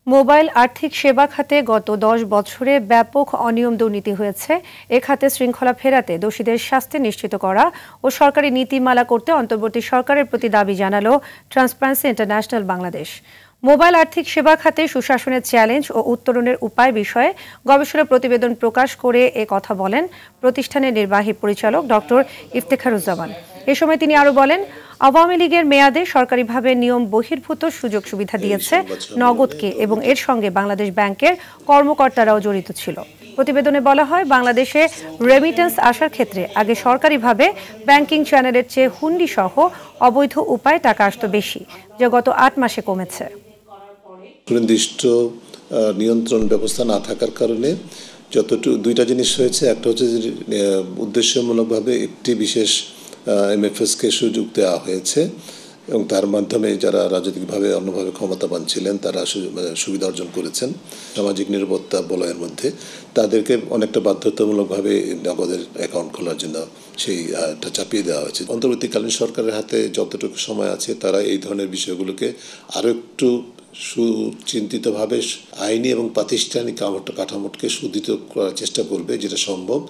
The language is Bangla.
মোবাইল আর্থিক সেবা খাতে গত ১০ বছরে ব্যাপক অনিয়ম দুর্নীতি হয়েছে। এ খাতে শৃঙ্খলা ফেরাতে দোষীদের শাস্তি নিশ্চিত করা ও সরকারি নীতিমালা করতে অন্তর্বর্তী সরকারের প্রতি দাবি জানালো ট্রান্সপারেন্সি ইন্টারন্যাশনাল বাংলাদেশ। মোবাইল আর্থিক সেবা খাতে সুশাসনের চ্যালেঞ্জ ও উত্তরণের উপায় বিষয়ে গবেষণা প্রতিবেদন প্রকাশ করে এ কথা বলেন প্রতিষ্ঠানের নির্বাহী পরিচালক ডক্টর ইফতেখারুজ্জামান। এ সময় তিনি আরও বলেন, আওয়ামী লীগের মেয়াদে সরকারিভাবে নিয়ম বহির্ভূত সুযোগ সুবিধা দিয়েছে নগদকে এবং এর সঙ্গে বাংলাদেশ ব্যাংকের কর্মকর্তারাও জড়িত ছিল। প্রতিবেদনে বলা হয়, বাংলাদেশে রেমিটেন্স আসার ক্ষেত্রে আগে সরকারিভাবে ব্যাংকিং চ্যানেলের চেয়ে হুন্ডি সহ অবৈধ উপায়ে টাকা আসত বেশি, যা গত ৮ মাসে কমেছে। সুনির্দিষ্ট নিয়ন্ত্রণ ব্যবস্থা না থাকার কারণে দুইটা জিনিস হয়েছে। একটা হচ্ছে যে উদ্দেশ্যমূলকভাবে একটি বিশেষ এমএফএসকে সুযোগ দেওয়া হয়েছে এবং তার মাধ্যমে যারা রাজনৈতিকভাবে অন্যভাবে ক্ষমতাবান ছিলেন তারা সুবিধা অর্জন করেছেন। সামাজিক নিরাপত্তা বলয়ের মধ্যে তাদেরকে অনেকটা বাধ্যতামূলকভাবে নগদের অ্যাকাউন্ট খোলার জন্য সেইটা চাপিয়ে দেওয়া হয়েছে। অন্তর্বর্তীকালীন সরকারের হাতে যতটুকু সময় আছে তারা এই ধরনের বিষয়গুলোকে আরও একটু সুচিন্তিতভাবে আইনি এবং প্রাতিষ্ঠানিক কাঠামোকে সুদৃঢ় করার চেষ্টা করবে, যেটা সম্ভব।